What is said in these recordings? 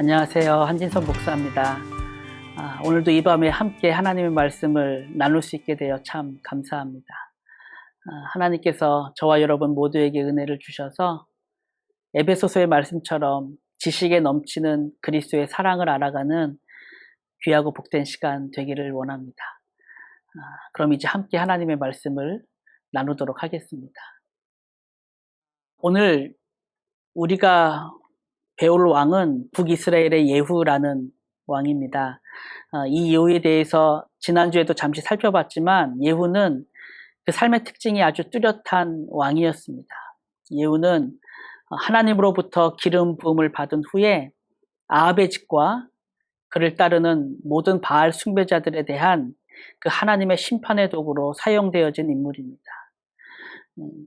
안녕하세요. 한진선 목사입니다. 오늘도 이 밤에 함께 하나님의 말씀을 나눌 수 있게 되어 참 감사합니다. 하나님께서 저와 여러분 모두에게 은혜를 주셔서 에베소서의 말씀처럼 지식에 넘치는 그리스도의 사랑을 알아가는 귀하고 복된 시간 되기를 원합니다. 그럼 이제 함께 하나님의 말씀을 나누도록 하겠습니다. 오늘 우리가 배울 왕은 북이스라엘의 예후라는 왕입니다. 이 예후에 대해서 지난주에도 잠시 살펴봤지만 예후는 그 삶의 특징이 아주 뚜렷한 왕이었습니다. 예후는 하나님으로부터 기름 부음을 받은 후에 아합의 집과 그를 따르는 모든 바알 숭배자들에 대한 그 하나님의 심판의 도구로 사용되어진 인물입니다.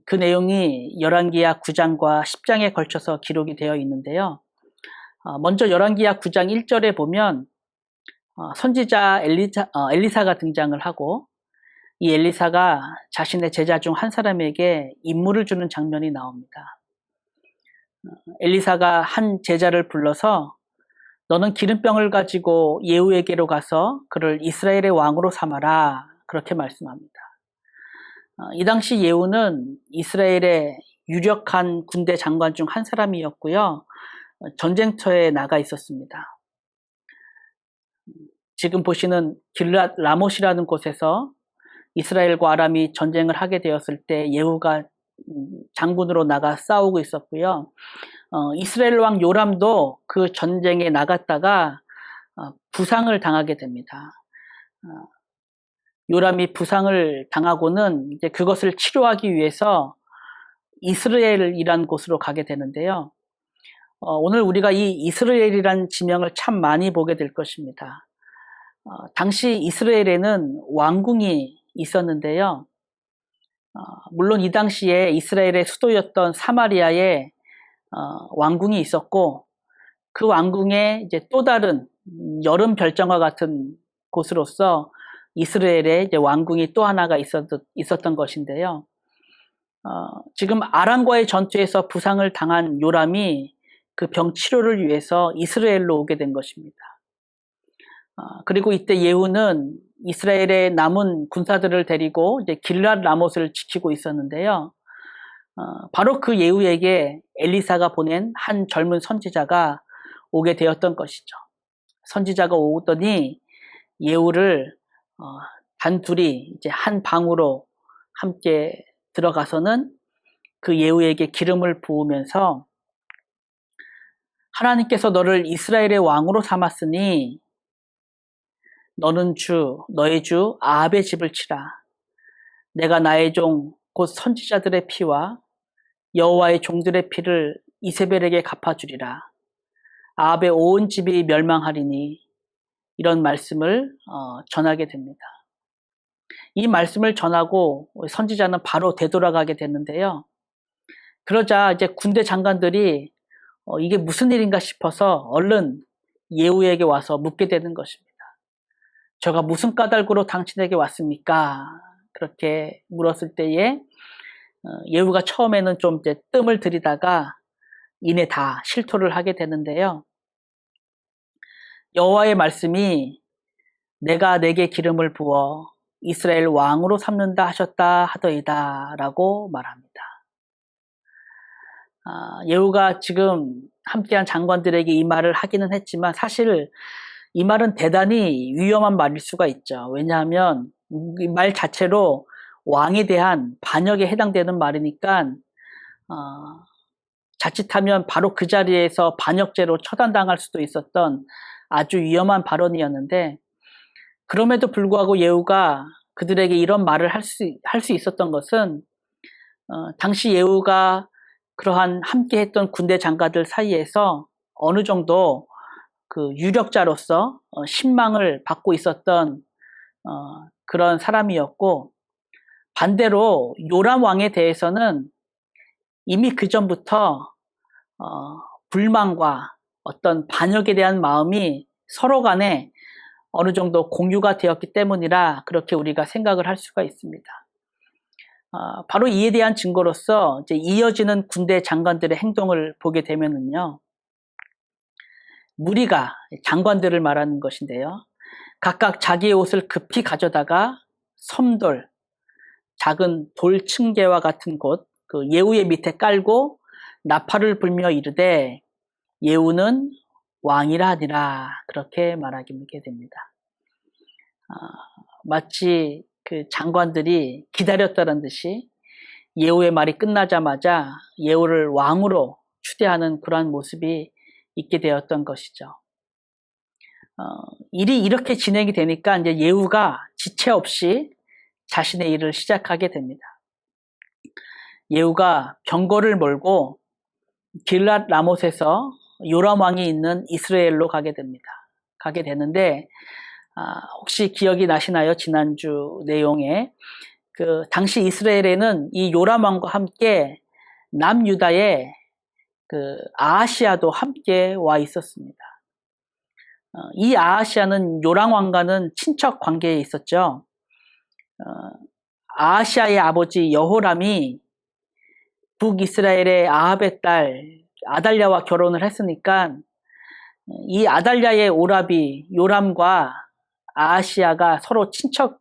그 내용이 열왕기하 9장과 10장에 걸쳐서 기록이 되어 있는데요. 먼저 열왕기하 9장 1절에 보면 선지자 엘리사가 등장을 하고 이 엘리사가 자신의 제자 중 한 사람에게 임무를 주는 장면이 나옵니다. 엘리사가 한 제자를 불러서 너는 기름병을 가지고 예후에게로 가서 그를 이스라엘의 왕으로 삼아라, 그렇게 말씀합니다. 이 당시 예후는 이스라엘의 유력한 군대 장관 중 한 사람이었고요. 전쟁터에 나가 있었습니다. 지금 보시는 길랏 라못이라는 곳에서 이스라엘과 아람이 전쟁을 하게 되었을 때 예후가 장군으로 나가 싸우고 있었고요. 이스라엘 왕 요람도 그 전쟁에 나갔다가 부상을 당하게 됩니다. 요람이 부상을 당하고는 이제 그것을 치료하기 위해서 이스라엘이라는 곳으로 가게 되는데요. 오늘 우리가 이 이스라엘이라는 지명을 참 많이 보게 될 것입니다. 당시 이스라엘에는 왕궁이 있었는데요. 물론 이 당시에 이스라엘의 수도였던 사마리아에 왕궁이 있었고 그 왕궁에 이제 또 다른 여름 별장과 같은 곳으로서 이스라엘에 이제 왕궁이 또 하나가 있었던 것인데요. 지금 아람과의 전투에서 부상을 당한 요람이 그 병 치료를 위해서 이스라엘로 오게 된 것입니다. 그리고 이때 예후는 이스라엘의 남은 군사들을 데리고 이제 길랏 라못을 지키고 있었는데요. 바로 그 예후에게 엘리사가 보낸 한 젊은 선지자가 오게 되었던 것이죠. 선지자가 오더니 예후를 단둘이 이제 한 방으로 함께 들어가서는 그 예후에게 기름을 부으면서 하나님께서 너를 이스라엘의 왕으로 삼았으니 너는 너의 주 아합의 집을 치라. 내가 나의 종 곧 선지자들의 피와 여호와의 종들의 피를 이세벨에게 갚아주리라. 아합의 온 집이 멸망하리니, 이런 말씀을 전하게 됩니다. 이 말씀을 전하고 선지자는 바로 되돌아가게 됐는데요. 그러자 이제 군대 장관들이 이게 무슨 일인가 싶어서 얼른 예후에게 와서 묻게 되는 것입니다. 저가 무슨 까닭으로 당신에게 왔습니까? 그렇게 물었을 때에 예후가 처음에는 좀 이제 뜸을 들이다가 이내 다 실토를 하게 되는데요. 여호와의 말씀이 내가 내게 기름을 부어 이스라엘 왕으로 삼는다 하셨다 하더이다 라고 말합니다. 예후가 지금 함께한 장관들에게 이 말을 하기는 했지만 사실 이 말은 대단히 위험한 말일 수가 있죠. 왜냐하면 이 말 자체로 왕에 대한 반역에 해당되는 말이니까 자칫하면 바로 그 자리에서 반역죄로 처단당할 수도 있었던 아주 위험한 발언이었는데, 그럼에도 불구하고 예후가 그들에게 이런 말을 할 수 있었던 것은 당시 예후가 그러한 함께했던 군대 장관들 사이에서 어느 정도 그 유력자로서 신망을 받고 있었던 그런 사람이었고, 반대로 요람 왕에 대해서는 이미 그 전부터 불만과 어떤 반역에 대한 마음이 서로 간에 어느 정도 공유가 되었기 때문이라 그렇게 우리가 생각을 할 수가 있습니다. 바로 이에 대한 증거로서 이제 이어지는 군대 장관들의 행동을 보게 되면은요, 무리가 장관들을 말하는 것인데요. 각각 자기의 옷을 급히 가져다가 섬돌, 작은 돌층계와 같은 곳, 그 예후의 밑에 깔고 나팔을 불며 이르되 예후는 왕이라 하니라, 그렇게 말하게 됩니다. 마치 그 장관들이 기다렸다는 듯이 예후의 말이 끝나자마자 예후를 왕으로 추대하는 그러한 모습이 있게 되었던 것이죠. 일이 이렇게 진행이 되니까 이제 예후가 지체 없이 자신의 일을 시작하게 됩니다. 예후가 병거를 몰고 길랏 라못에서 요람 왕이 있는 이스라엘로 가게 됩니다. 가게 되는데 혹시 기억이 나시나요? 지난주 내용에 그 당시 이스라엘에는 이 요람 왕과 함께 남유다의 그 아하시아도 함께 와 있었습니다. 이 아하시아는 요람 왕과는 친척 관계에 있었죠. 아하시아의 아버지 여호람이 북이스라엘의 아합의 딸 아달랴와 결혼을 했으니까 이 아달랴의 오라비 요람과 아하시아가 서로 친척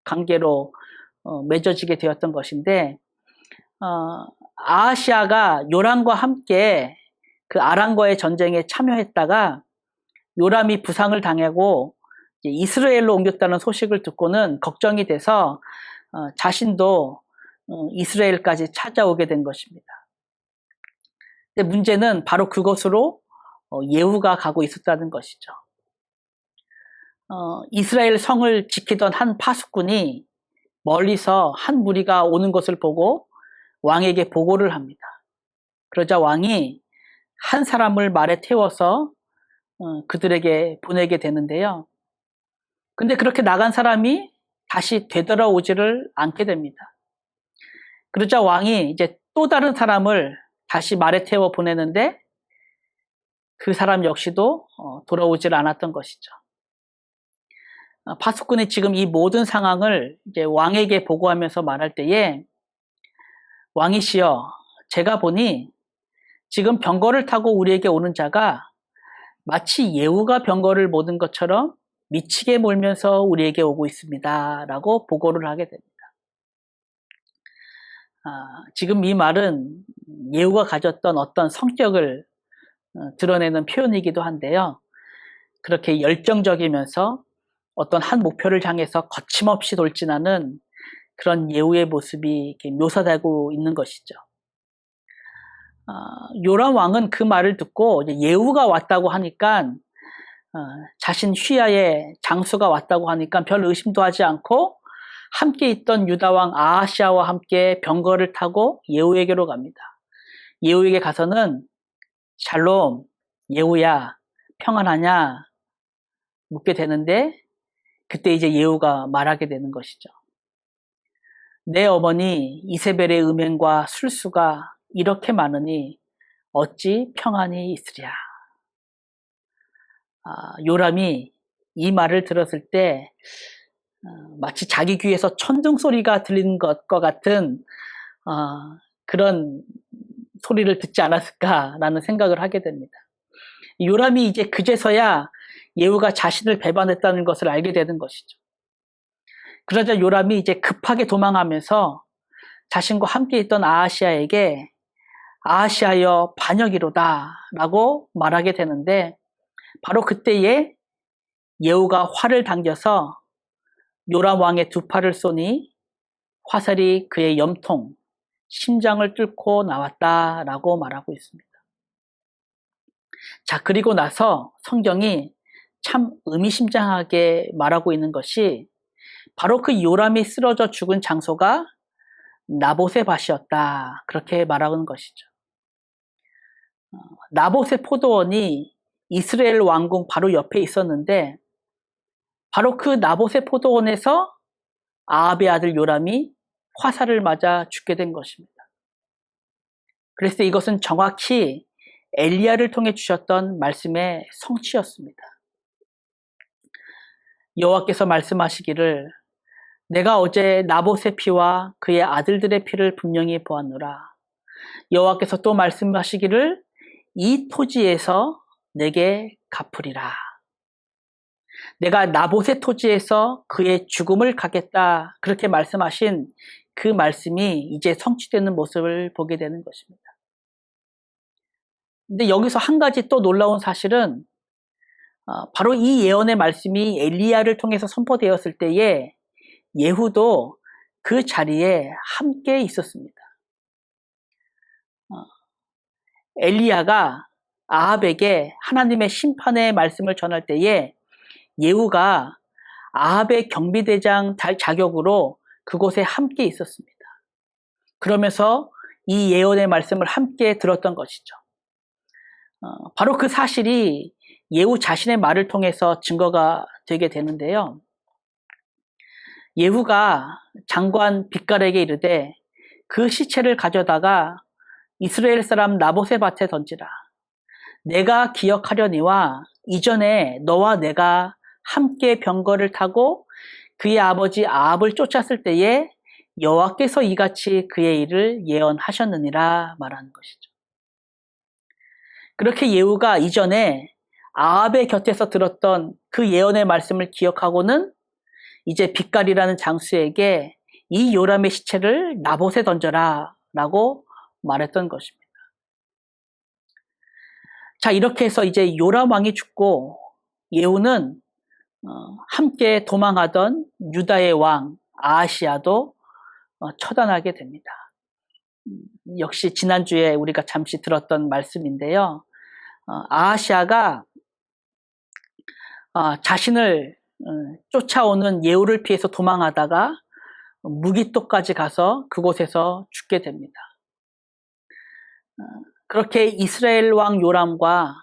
관계로 맺어지게 되었던 것인데, 아하시아가 요람과 함께 그 아람과의 전쟁에 참여했다가 요람이 부상을 당하고 이스라엘로 옮겼다는 소식을 듣고는 걱정이 돼서 자신도 이스라엘까지 찾아오게 된 것입니다. 근데 문제는 바로 그곳으로 예후가 가고 있었다는 것이죠. 이스라엘 성을 지키던 한 파수꾼이 멀리서 한 무리가 오는 것을 보고 왕에게 보고를 합니다. 그러자 왕이 한 사람을 말에 태워서 그들에게 보내게 되는데요. 근데 그렇게 나간 사람이 다시 되돌아오지를 않게 됩니다. 그러자 왕이 이제 또 다른 사람을 다시 말에 태워 보내는데 그 사람 역시도 돌아오질 않았던 것이죠. 파수꾼이 지금 이 모든 상황을 이제 왕에게 보고하면서 말할 때에 왕이시여, 제가 보니 지금 병거를 타고 우리에게 오는 자가 마치 예후가 병거를 모는 것처럼 미치게 몰면서 우리에게 오고 있습니다. 라고 보고를 하게 됩니다. 지금 이 말은 예후가 가졌던 어떤 성격을 드러내는 표현이기도 한데요. 그렇게 열정적이면서 어떤 한 목표를 향해서 거침없이 돌진하는 그런 예후의 모습이 이렇게 묘사되고 있는 것이죠. 요람 왕은 그 말을 듣고 예후가 왔다고 하니까 자신 휘하에 장수가 왔다고 하니까 별 의심도 하지 않고 함께 있던 유다왕 아하시아와 함께 병거를 타고 예후에게로 갑니다. 예후에게 가서는 샬롬, 예후야, 평안하냐 묻게 되는데 그때 이제 예후가 말하게 되는 것이죠. 내 어머니 이세벨의 음행과 술수가 이렇게 많으니 어찌 평안이 있으랴. 요람이 이 말을 들었을 때 마치 자기 귀에서 천둥 소리가 들리는 것과 같은 그런 소리를 듣지 않았을까라는 생각을 하게 됩니다. 요람이 이제 그제서야 예후가 자신을 배반했다는 것을 알게 되는 것이죠. 그러자 요람이 이제 급하게 도망하면서 자신과 함께 있던 아하시아에게 아하시아여 반역이로다 라고 말하게 되는데 바로 그때에 예후가 활을 당겨서 요람 왕의 두 팔을 쏘니 화살이 그의 염통, 심장을 뚫고 나왔다라고 말하고 있습니다. 자, 그리고 나서 성경이 참 의미심장하게 말하고 있는 것이 바로 그 요람이 쓰러져 죽은 장소가 나봇의 밭이었다. 그렇게 말하는 것이죠. 나봇의 포도원이 이스라엘 왕궁 바로 옆에 있었는데 바로 그 나봇의 포도원에서 아합의 아들 요람이 화살을 맞아 죽게 된 것입니다. 그래서 이것은 정확히 엘리야를 통해 주셨던 말씀의 성취였습니다. 여호와께서 말씀하시기를 내가 어제 나봇의 피와 그의 아들들의 피를 분명히 보았노라. 여호와께서 또 말씀하시기를 이 토지에서 내게 갚으리라. 내가 나봇의 토지에서 그의 죽음을 갚겠다. 그렇게 말씀하신 그 말씀이 이제 성취되는 모습을 보게 되는 것입니다. 근데 여기서 한 가지 또 놀라운 사실은 바로 이 예언의 말씀이 엘리야를 통해서 선포되었을 때에 예후도 그 자리에 함께 있었습니다. 엘리야가 아합에게 하나님의 심판의 말씀을 전할 때에 예후가 아합의 경비대장 자격으로 그곳에 함께 있었습니다. 그러면서 이 예언의 말씀을 함께 들었던 것이죠. 바로 그 사실이 예후 자신의 말을 통해서 증거가 되게 되는데요. 예후가 장관 빗갈에게 이르되 그 시체를 가져다가 이스라엘 사람 나봇의 밭에 던지라. 내가 기억하려니와 이전에 너와 내가 함께 병거를 타고 그의 아버지 아합을 쫓았을 때에 여호와께서 이같이 그의 일을 예언하셨느니라 말하는 것이죠. 그렇게 예후가 이전에 아합의 곁에서 들었던 그 예언의 말씀을 기억하고는 이제 빗갈이라는 장수에게 이 요람의 시체를 나봇에 던져라 라고 말했던 것입니다. 자, 이렇게 해서 이제 요람 왕이 죽고 예후는 함께 도망하던 유다의 왕 아하시야도 처단하게 됩니다. 역시 지난주에 우리가 잠시 들었던 말씀인데요. 아하시야가 자신을 쫓아오는 예후를 피해서 도망하다가 무기토까지 가서 그곳에서 죽게 됩니다. 그렇게 이스라엘 왕 요람과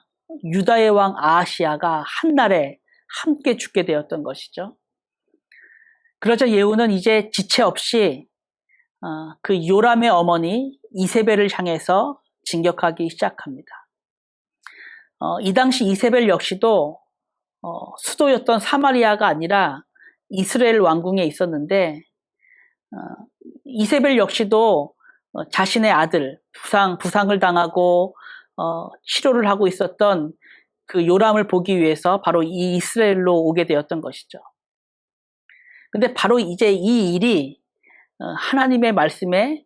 유다의 왕 아하시야가 한날에 함께 죽게 되었던 것이죠. 그러자 예후는 이제 지체 없이 그 요람의 어머니 이세벨을 향해서 진격하기 시작합니다. 이 당시 이세벨 역시도 수도였던 사마리아가 아니라 이스라엘 왕궁에 있었는데 이세벨 역시도 자신의 아들 부상을 당하고 치료를 하고 있었던 그 요람을 보기 위해서 바로 이 이스라엘로 오게 되었던 것이죠. 근데 바로 이제 이 일이 하나님의 말씀에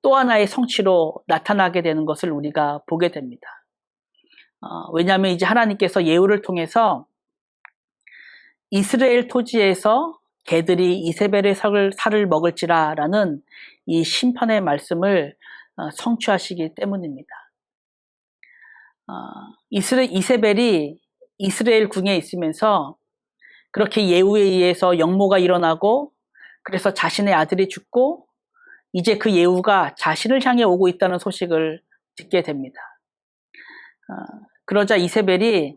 또 하나의 성취로 나타나게 되는 것을 우리가 보게 됩니다. 왜냐하면 이제 하나님께서 예후를 통해서 이스라엘 토지에서 개들이 이세벨의 살을 먹을지라라는 이 심판의 말씀을 성취하시기 때문입니다. 이세벨이 이스라엘 궁에 있으면서 그렇게 예후에 의해서 역모가 일어나고 그래서 자신의 아들이 죽고 이제 그 예후가 자신을 향해 오고 있다는 소식을 듣게 됩니다. 그러자 이세벨이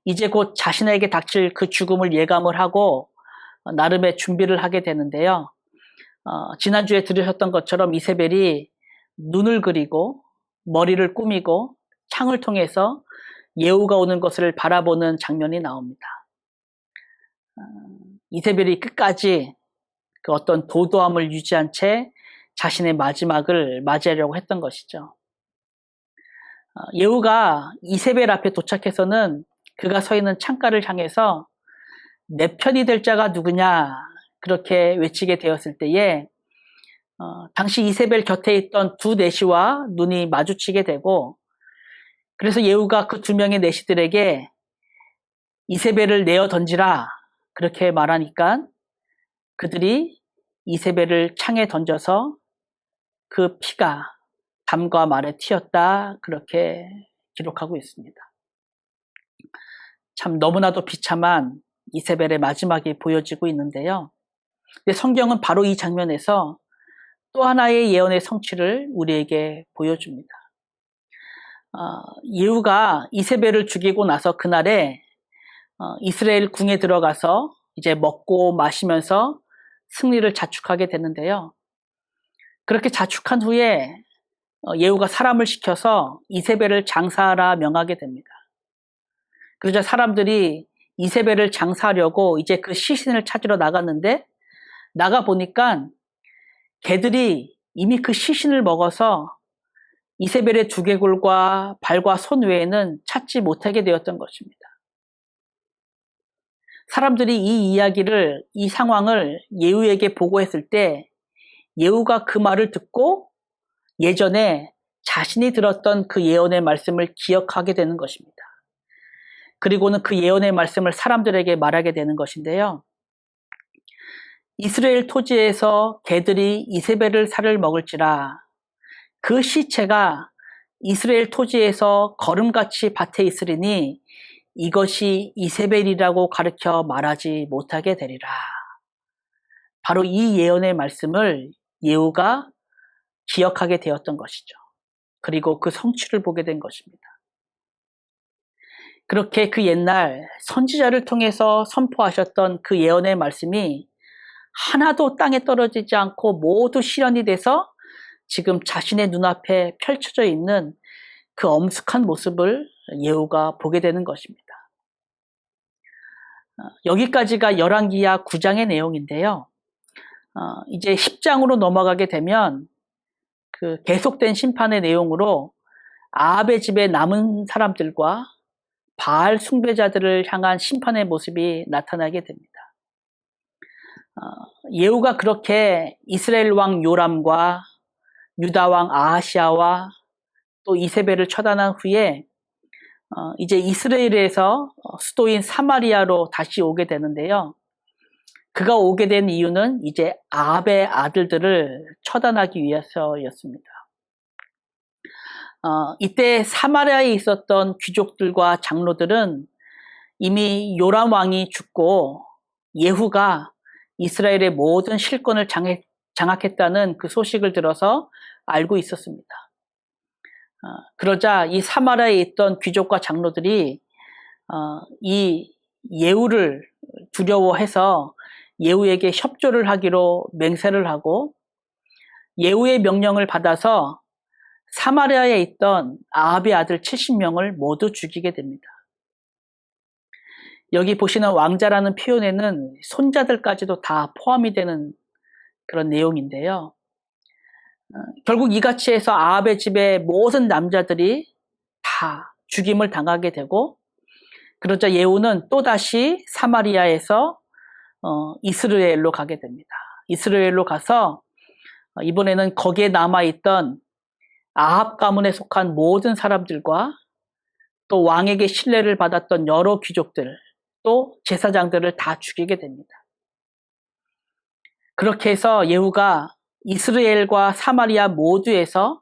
이제 곧 자신에게 닥칠 그 죽음을 예감을 하고 나름의 준비를 하게 되는데요. 지난주에 들으셨던 것처럼 이세벨이 눈을 그리고 머리를 꾸미고 창을 통해서 예후가 오는 것을 바라보는 장면이 나옵니다. 이세벨이 끝까지 그 어떤 도도함을 유지한 채 자신의 마지막을 맞이하려고 했던 것이죠. 예후가 이세벨 앞에 도착해서는 그가 서 있는 창가를 향해서 내 편이 될 자가 누구냐 그렇게 외치게 되었을 때에 당시 이세벨 곁에 있던 두 내시와 눈이 마주치게 되고 그래서 예후가 그 두 명의 내시들에게 이세벨을 내어 던지라 그렇게 말하니까 그들이 이세벨을 창에 던져서 그 피가 담과 말에 튀었다 그렇게 기록하고 있습니다. 참 너무나도 비참한 이세벨의 마지막이 보여지고 있는데요. 근데 성경은 바로 이 장면에서 또 하나의 예언의 성취를 우리에게 보여줍니다. 예후가 이세벨을 죽이고 나서 그날에 이스라엘 궁에 들어가서 이제 먹고 마시면서 승리를 자축하게 되는데요. 그렇게 자축한 후에 예후가 사람을 시켜서 이세벨을 장사하라 명하게 됩니다. 그러자 사람들이 이세벨을 장사하려고 이제 그 시신을 찾으러 나갔는데 나가 보니까 개들이 이미 그 시신을 먹어서 이세벨의 두개골과 발과 손 외에는 찾지 못하게 되었던 것입니다. 사람들이 이 상황을 예후에게 보고했을 때 예후가 그 말을 듣고 예전에 자신이 들었던 그 예언의 말씀을 기억하게 되는 것입니다. 그리고는 그 예언의 말씀을 사람들에게 말하게 되는 것인데요. 이스라엘 토지에서 개들이 이세벨을 살을 먹을지라, 그 시체가 이스라엘 토지에서 거름같이 밭에 있으리니 이것이 이세벨이라고 가르쳐 말하지 못하게 되리라. 바로 이 예언의 말씀을 예후가 기억하게 되었던 것이죠. 그리고 그 성취를 보게 된 것입니다. 그렇게 그 옛날 선지자를 통해서 선포하셨던 그 예언의 말씀이 하나도 땅에 떨어지지 않고 모두 실현이 돼서 지금 자신의 눈앞에 펼쳐져 있는 그 엄숙한 모습을 예후가 보게 되는 것입니다. 여기까지가 열왕기하 9장의 내용인데요. 이제 10장으로 넘어가게 되면 그 계속된 심판의 내용으로 아합의 집에 남은 사람들과 바알 숭배자들을 향한 심판의 모습이 나타나게 됩니다. 예후가 그렇게 이스라엘 왕 요람과 유다 왕 아하시아와 또 이세벨을 처단한 후에 이제 이스라엘에서 수도인 사마리아로 다시 오게 되는데요. 그가 오게 된 이유는 이제 아합의 아들들을 처단하기 위해서였습니다. 이때 사마리아에 있었던 귀족들과 장로들은 이미 요람 왕이 죽고 예후가 이스라엘의 모든 실권을 장악했다는 그 소식을 들어서 알고 있었습니다. 그러자 이 사마리아에 있던 귀족과 장로들이 이 예후를 두려워해서 예후에게 협조를 하기로 맹세를 하고 예후의 명령을 받아서 사마리아에 있던 아합의 아들 70명을 모두 죽이게 됩니다. 여기 보시는 왕자라는 표현에는 손자들까지도 다 포함이 되는 그런 내용인데요. 결국 이같이 해서 아합의 집의 모든 남자들이 다 죽임을 당하게 되고, 그러자 예후는 또다시 사마리아에서 이스라엘로 가게 됩니다. 이스라엘로 가서 이번에는 거기에 남아있던 아합 가문에 속한 모든 사람들과 또 왕에게 신뢰를 받았던 여러 귀족들, 또 제사장들을 다 죽이게 됩니다. 그렇게 해서 예후가 이스라엘과 사마리아 모두에서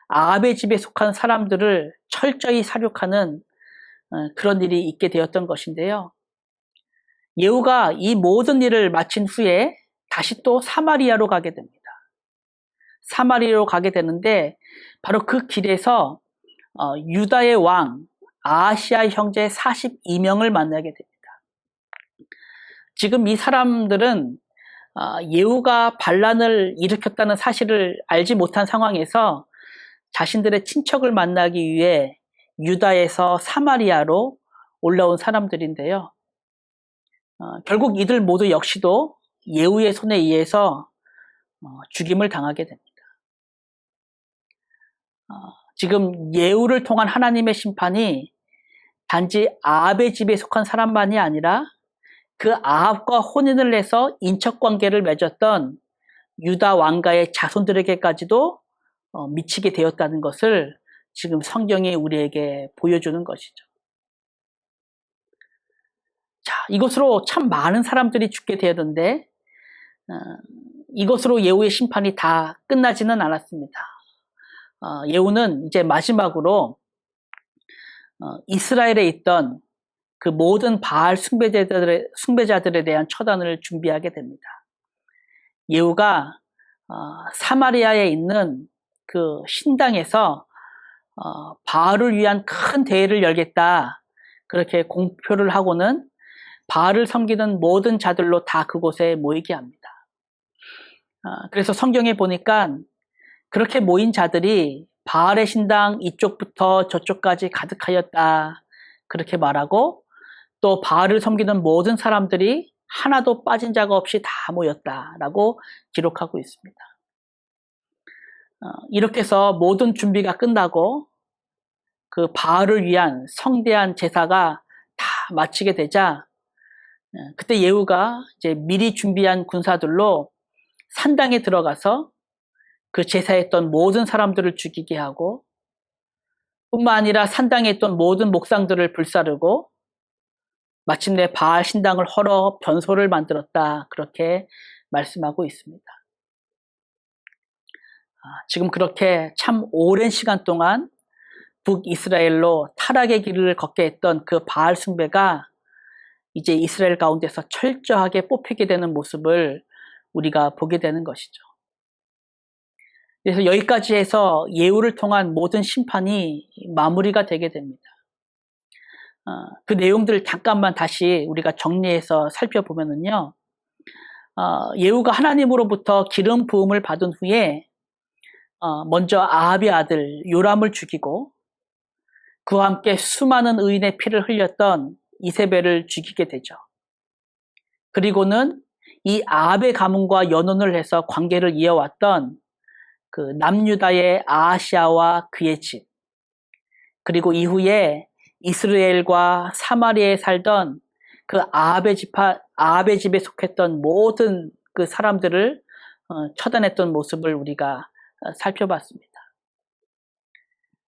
아합의 집에 속한 사람들을 철저히 살육하는 그런 일이 있게 되었던 것인데요. 예후가 이 모든 일을 마친 후에 다시 또 사마리아로 가게 됩니다. 사마리아로 가게 되는데 바로 그 길에서 유다의 왕 아하시아 형제 42명을 만나게 됩니다. 지금 이 사람들은 예후가 반란을 일으켰다는 사실을 알지 못한 상황에서 자신들의 친척을 만나기 위해 유다에서 사마리아로 올라온 사람들인데요. 결국 이들 모두 역시도 예후의 손에 의해서 죽임을 당하게 됩니다. 지금 예후를 통한 하나님의 심판이 단지 아합의 집에 속한 사람만이 아니라 그 아합과 혼인을 해서 인척관계를 맺었던 유다 왕가의 자손들에게까지도 미치게 되었다는 것을 지금 성경이 우리에게 보여주는 것이죠. 자, 이것으로 참 많은 사람들이 죽게 되었는데 이것으로 예후의 심판이 다 끝나지는 않았습니다. 예후는 이제 마지막으로 이스라엘에 있던 그 모든 바알 숭배자들에 대한 처단을 준비하게 됩니다. 예후가 사마리아에 있는 그 신당에서 바알을 위한 큰 대회를 열겠다, 그렇게 공표를 하고는 바알을 섬기는 모든 자들로 다 그곳에 모이게 합니다. 그래서 성경에 보니까 그렇게 모인 자들이 바알의 신당 이쪽부터 저쪽까지 가득하였다, 그렇게 말하고, 또 바알을 섬기는 모든 사람들이 하나도 빠진 자가 없이 다 모였다라고 기록하고 있습니다. 이렇게 해서 모든 준비가 끝나고 그 바알을 위한 성대한 제사가 다 마치게 되자 그때 예후가 이제 미리 준비한 군사들로 산당에 들어가서 그 제사했던 모든 사람들을 죽이게 하고 뿐만 아니라 산당에 있던 모든 목상들을 불사르고 마침내 바알 신당을 헐어 변소를 만들었다. 그렇게 말씀하고 있습니다. 지금 그렇게 참 오랜 시간 동안 북이스라엘로 타락의 길을 걷게 했던 그 바알 숭배가 이제 이스라엘 가운데서 철저하게 뽑히게 되는 모습을 우리가 보게 되는 것이죠. 그래서 여기까지 해서 예후를 통한 모든 심판이 마무리가 되게 됩니다. 그 내용들을 잠깐만 다시 우리가 정리해서 살펴보면은요, 예후가 하나님으로부터 기름 부음을 받은 후에 먼저 아합의 아들 요람을 죽이고 그와 함께 수많은 의인의 피를 흘렸던 이세벨을 죽이게 되죠. 그리고는 이 아합의 가문과 연혼을 해서 관계를 이어왔던 그 남유다의 아하시아와 그의 집, 그리고 이후에 이스라엘과 사마리아에 살던 그 아합의 집에 속했던 모든 그 사람들을 처단했던 모습을 우리가 살펴봤습니다.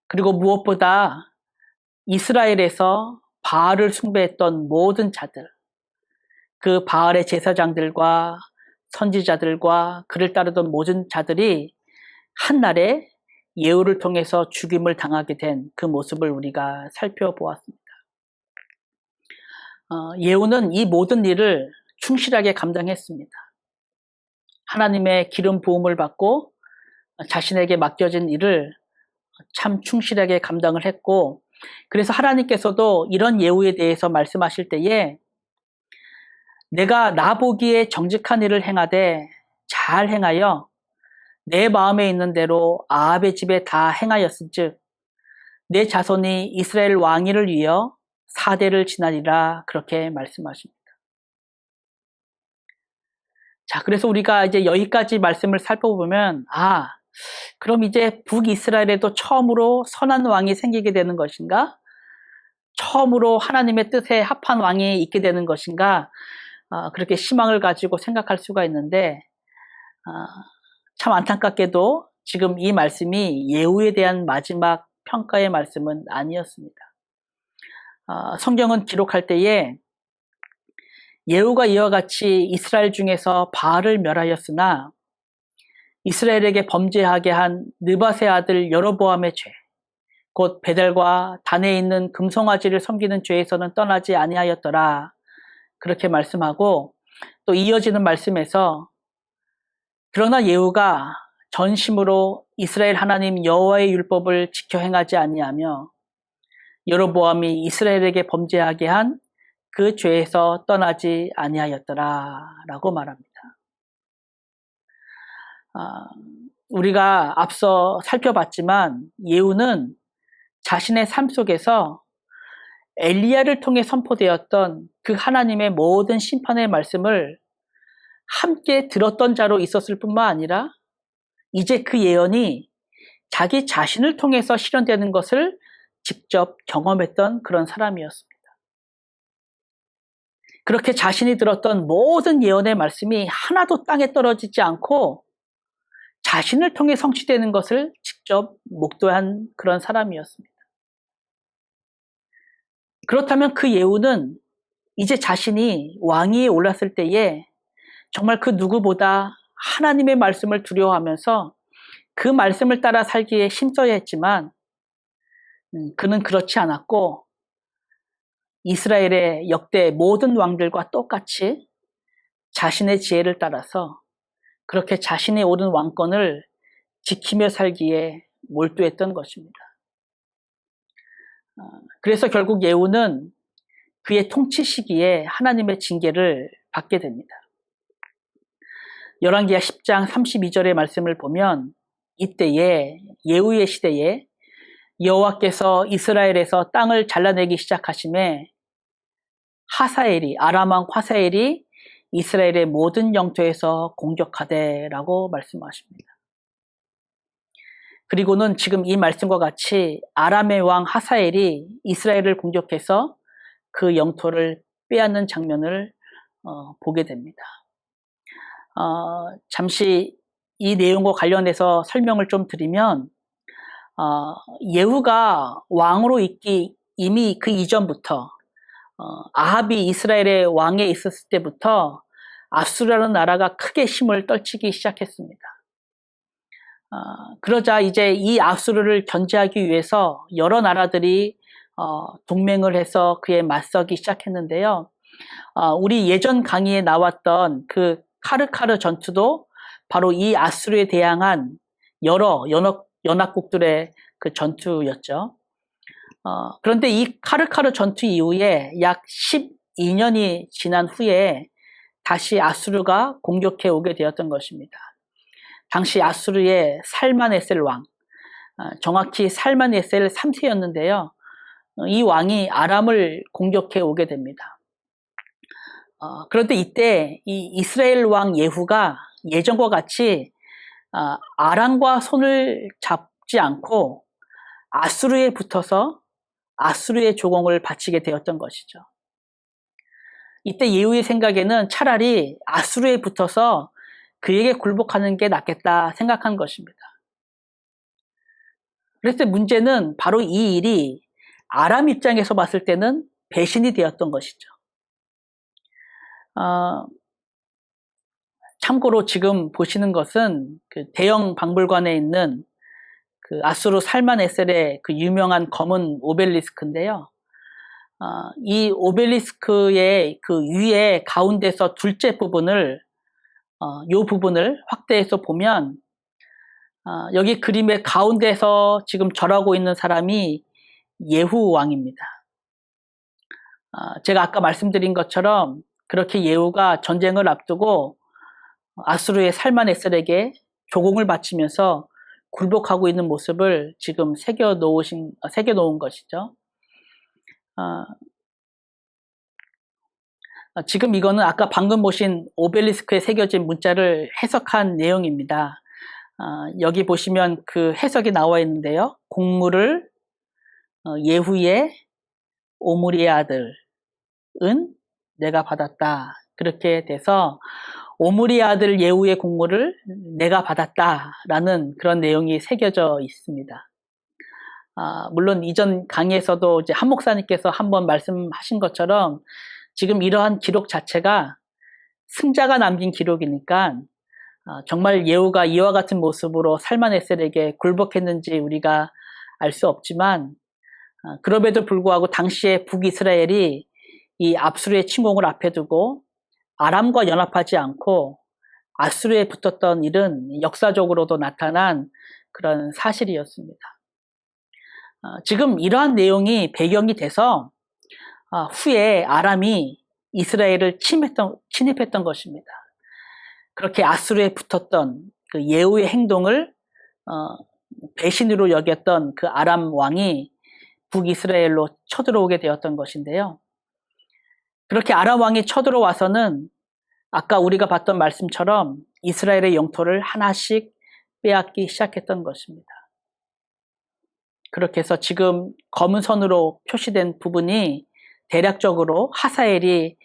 그리고 무엇보다 이스라엘에서 바알을 숭배했던 모든 자들, 그 바알의 제사장들과 선지자들과 그를 따르던 모든 자들이 한날에 예후를 통해서 죽임을 당하게 된 그 모습을 우리가 살펴보았습니다. 예후는 이 모든 일을 충실하게 감당했습니다. 하나님의 기름 부음을 받고 자신에게 맡겨진 일을 참 충실하게 감당을 했고, 그래서 하나님께서도 이런 예후에 대해서 말씀하실 때에 내가 나 보기에 정직한 일을 행하되 잘 행하여 내 마음에 있는 대로 아합의 집에 다 행하였은즉 내 자손이 이스라엘 왕위를 위하여 4대를 지나리라, 그렇게 말씀하십니다. 자, 그래서 우리가 이제 여기까지 말씀을 살펴보면 그럼 이제 북이스라엘에도 처음으로 선한 왕이 생기게 되는 것인가? 처음으로 하나님의 뜻에 합한 왕이 있게 되는 것인가? 그렇게 희망을 가지고 생각할 수가 있는데 참 안타깝게도 지금 이 말씀이 예후에 대한 마지막 평가의 말씀은 아니었습니다. 성경은 기록할 때에 예후가 이와 같이 이스라엘 중에서 바알을 멸하였으나 이스라엘에게 범죄하게 한 느밧의 아들 여로보암의 죄, 곧 베델과 단에 있는 금송아지를 섬기는 죄에서는 떠나지 아니하였더라, 그렇게 말씀하고, 또 이어지는 말씀에서 그러나 예후가 전심으로 이스라엘 하나님 여호와의 율법을 지켜 행하지 아니하며 여로보암이 이스라엘에게 범죄하게 한 그 죄에서 떠나지 아니하였더라, 라고 말합니다. 우리가 앞서 살펴봤지만 예후는 자신의 삶 속에서 엘리야를 통해 선포되었던 그 하나님의 모든 심판의 말씀을 함께 들었던 자로 있었을 뿐만 아니라 이제 그 예언이 자기 자신을 통해서 실현되는 것을 직접 경험했던 그런 사람이었습니다. 그렇게 자신이 들었던 모든 예언의 말씀이 하나도 땅에 떨어지지 않고 자신을 통해 성취되는 것을 직접 목도한 그런 사람이었습니다. 그렇다면 그 예후는 이제 자신이 왕위에 올랐을 때에 정말 그 누구보다 하나님의 말씀을 두려워하면서 그 말씀을 따라 살기에 힘써야 했지만 그는 그렇지 않았고 이스라엘의 역대 모든 왕들과 똑같이 자신의 지혜를 따라서 그렇게 자신의 오른 왕권을 지키며 살기에 몰두했던 것입니다. 그래서 결국 예후는 그의 통치 시기에 하나님의 징계를 받게 됩니다. 열왕기하 10장 32절의 말씀을 보면 이때에 예후의 시대에 여호와께서 이스라엘에서 땅을 잘라내기 시작하심에 아람 왕 화사엘이 이스라엘의 모든 영토에서 공격하되라고 말씀하십니다. 그리고는 지금 이 말씀과 같이 아람의 왕 하사엘이 이스라엘을 공격해서 그 영토를 빼앗는 장면을 보게 됩니다. 잠시 이 내용과 관련해서 설명을 좀 드리면 예후가 왕으로 있기 이미 그 이전부터 아합이 이스라엘의 왕에 있었을 때부터 아수르라는 나라가 크게 힘을 떨치기 시작했습니다. 그러자 이제 이 아수르를 견제하기 위해서 여러 나라들이 동맹을 해서 그에 맞서기 시작했는데요. 우리 예전 강의에 나왔던 그 카르카르 전투도 바로 이 아수르에 대항한 여러 연합국들의 그 전투였죠. 그런데 이 카르카르 전투 이후에 약 12년이 지난 후에 다시 아수르가 공격해 오게 되었던 것입니다. 당시 아수르의 살만에셀 왕, 정확히 살만에셀 3세였는데요. 이 왕이 아람을 공격해 오게 됩니다. 그런데 이때 이 이스라엘 왕 예후가 예전과 같이 아람과 손을 잡지 않고 아수르에 붙어서 아수르의 조공을 바치게 되었던 것이죠. 이때 예후의 생각에는 차라리 아수르에 붙어서 그에게 굴복하는 게 낫겠다 생각한 것입니다. 그래서 문제는 바로 이 일이 아람 입장에서 봤을 때는 배신이 되었던 것이죠. 참고로 지금 보시는 것은 그 대형 박물관에 있는 그 아수르 살만에셀의 그 유명한 검은 오벨리스크인데요. 이 오벨리스크의 그 위에 가운데서 둘째 부분을 요 부분을 확대해서 보면 여기 그림의 가운데서 지금 절하고 있는 사람이 예후 왕입니다. 제가 아까 말씀드린 것처럼 그렇게 예후가 전쟁을 앞두고 아수르의 살만에셀에게 조공을 바치면서 굴복하고 있는 모습을 지금 새겨놓은 것이죠. 지금 이거는 아까 방금 보신 오벨리스크에 새겨진 문자를 해석한 내용입니다. 여기 보시면 그 해석이 나와 있는데요. 공물을 예후의 오므리의 아들은 내가 받았다. 그렇게 돼서 오므리의 아들 예후의 공물을 내가 받았다라는 그런 내용이 새겨져 있습니다. 물론 이전 강의에서도 이제 한 목사님께서 한번 말씀하신 것처럼 지금 이러한 기록 자체가 승자가 남긴 기록이니까 정말 예후가 이와 같은 모습으로 살만에셀에게 굴복했는지 우리가 알 수 없지만 그럼에도 불구하고 당시에 북이스라엘이 이 압수르의 침공을 앞에 두고 아람과 연합하지 않고 아수르에 붙었던 일은 역사적으로도 나타난 그런 사실이었습니다. 지금 이러한 내용이 배경이 돼서 후에 아람이 이스라엘을 침입했던 것입니다. 그렇게 아수르에 붙었던 그 예후의 행동을 배신으로 여겼던 그 아람 왕이 북이스라엘로 쳐들어오게 되었던 것인데요. 그렇게 아람 왕이 쳐들어와서는 아까 우리가 봤던 말씀처럼 이스라엘의 영토를 하나씩 빼앗기 시작했던 것입니다. 그렇게 해서 지금 검은 선으로 표시된 부분이 대략적으로 하사엘이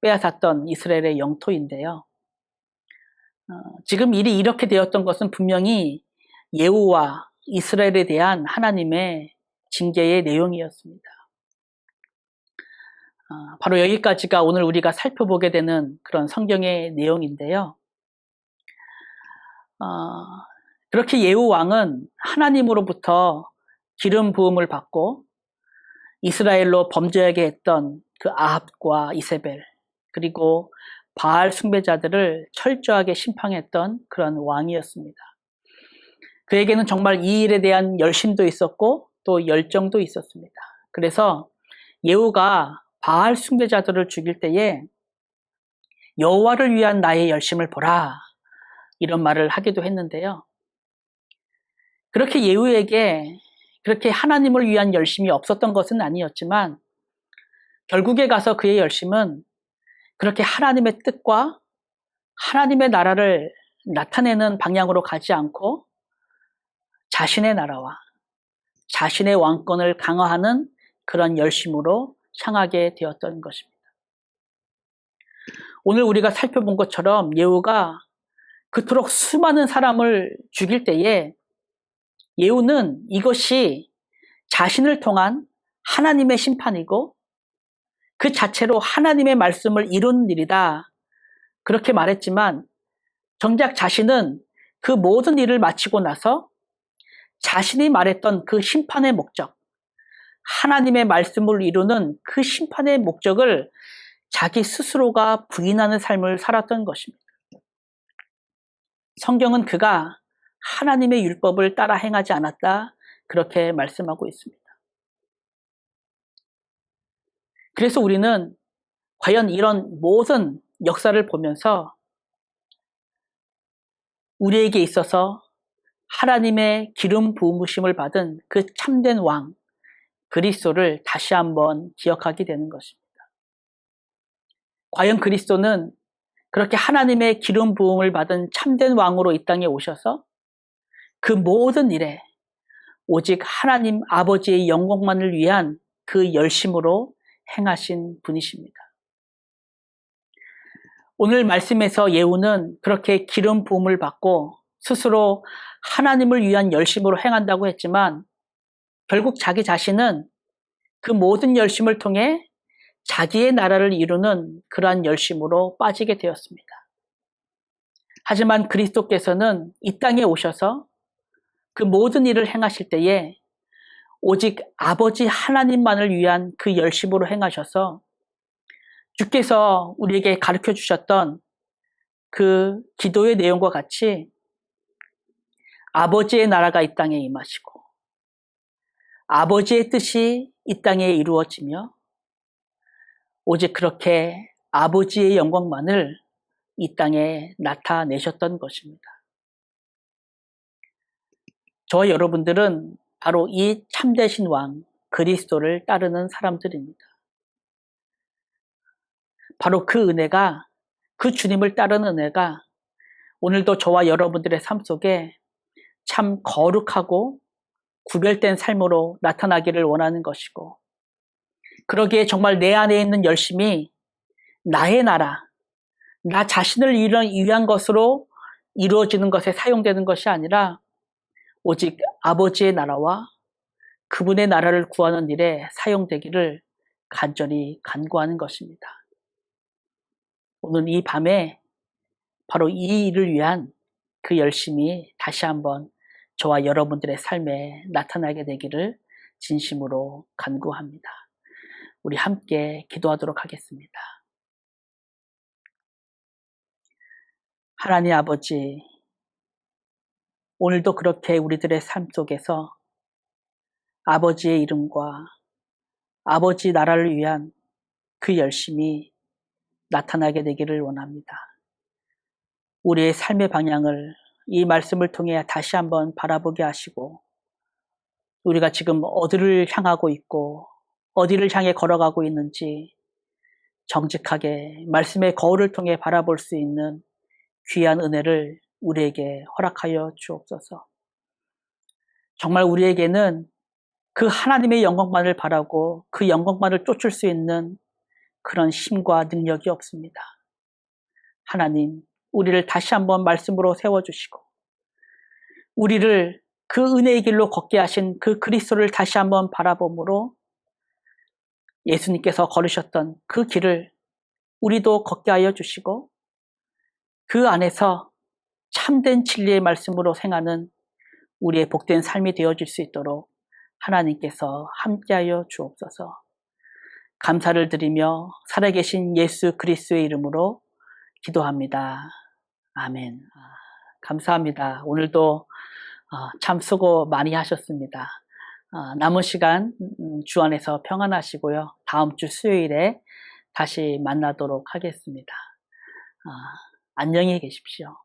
빼앗았던 이스라엘의 영토인데요. 지금 일이 이렇게 되었던 것은 분명히 예후와 이스라엘에 대한 하나님의 징계의 내용이었습니다. 바로 여기까지가 오늘 우리가 살펴보게 되는 그런 성경의 내용인데요. 그렇게 예후 왕은 하나님으로부터 기름 부음을 받고 이스라엘로 범죄하게 했던 그 아합과 이세벨 그리고 바알 숭배자들을 철저하게 심판했던 그런 왕이었습니다. 그에게는 정말 이 일에 대한 열심도 있었고 또 열정도 있었습니다. 그래서 예후가 바알 숭배자들을 죽일 때에 여호와를 위한 나의 열심을 보라 이런 말을 하기도 했는데요. 그렇게 예후에게 그렇게 하나님을 위한 열심이 없었던 것은 아니었지만 결국에 가서 그의 열심은 그렇게 하나님의 뜻과 하나님의 나라를 나타내는 방향으로 가지 않고 자신의 나라와 자신의 왕권을 강화하는 그런 열심으로 향하게 되었던 것입니다. 오늘 우리가 살펴본 것처럼 예후가 그토록 수많은 사람을 죽일 때에 예후는 이것이 자신을 통한 하나님의 심판이고 그 자체로 하나님의 말씀을 이루는 일이다, 그렇게 말했지만 정작 자신은 그 모든 일을 마치고 나서 자신이 말했던 그 심판의 목적, 하나님의 말씀을 이루는 그 심판의 목적을 자기 스스로가 부인하는 삶을 살았던 것입니다. 성경은 그가 하나님의 율법을 따라 행하지 않았다, 그렇게 말씀하고 있습니다. 그래서 우리는 과연 이런 모든 역사를 보면서 우리에게 있어서 하나님의 기름 부으심을 받은 그 참된 왕 그리스도를 다시 한번 기억하게 되는 것입니다. 과연 그리스도는 그렇게 하나님의 기름 부음을 받은 참된 왕으로 이 땅에 오셔서 그 모든 일에 오직 하나님 아버지의 영광만을 위한 그 열심으로 행하신 분이십니다. 오늘 말씀에서 예후는 그렇게 기름 부음을 받고 스스로 하나님을 위한 열심으로 행한다고 했지만 결국 자기 자신은 그 모든 열심을 통해 자기의 나라를 이루는 그러한 열심으로 빠지게 되었습니다. 하지만 그리스도께서는 이 땅에 오셔서 그 모든 일을 행하실 때에 오직 아버지 하나님만을 위한 그 열심으로 행하셔서 주께서 우리에게 가르쳐 주셨던 그 기도의 내용과 같이 아버지의 나라가 이 땅에 임하시고 아버지의 뜻이 이 땅에 이루어지며 오직 그렇게 아버지의 영광만을 이 땅에 나타내셨던 것입니다. 저와 여러분들은 바로 이 참되신 왕 그리스도를 따르는 사람들입니다. 바로 그 은혜가, 그 주님을 따르는 은혜가 오늘도 저와 여러분들의 삶 속에 참 거룩하고 구별된 삶으로 나타나기를 원하는 것이고, 그러기에 정말 내 안에 있는 열심이 나의 나라, 나 자신을 위한 것으로 이루어지는 것에 사용되는 것이 아니라 오직 아버지의 나라와 그분의 나라를 구하는 일에 사용되기를 간절히 간구하는 것입니다. 오늘 이 밤에 바로 이 일을 위한 그 열심이 다시 한번 저와 여러분들의 삶에 나타나게 되기를 진심으로 간구합니다. 우리 함께 기도하도록 하겠습니다. 하나님 아버지, 오늘도 그렇게 우리들의 삶 속에서 아버지의 이름과 아버지 나라를 위한 그 열심이 나타나게 되기를 원합니다. 우리의 삶의 방향을 이 말씀을 통해 다시 한번 바라보게 하시고, 우리가 지금 어디를 향하고 있고 어디를 향해 걸어가고 있는지 정직하게 말씀의 거울을 통해 바라볼 수 있는 귀한 은혜를 우리에게 허락하여 주옵소서. 정말 우리에게는 그 하나님의 영광만을 바라고 그 영광만을 쫓을 수 있는 그런 힘과 능력이 없습니다. 하나님, 우리를 다시 한번 말씀으로 세워주시고 우리를 그 은혜의 길로 걷게 하신 그 그리스도를 다시 한번 바라봄으로 예수님께서 걸으셨던 그 길을 우리도 걷게 하여 주시고 그 안에서 참된 진리의 말씀으로 생하는 우리의 복된 삶이 되어질 수 있도록 하나님께서 함께하여 주옵소서. 감사를 드리며 살아계신 예수 그리스도의 이름으로 기도합니다. 아멘. 감사합니다. 오늘도 참 수고 많이 하셨습니다. 남은 시간 주 안에서 평안하시고요. 다음 주 수요일에 다시 만나도록 하겠습니다. 안녕히 계십시오.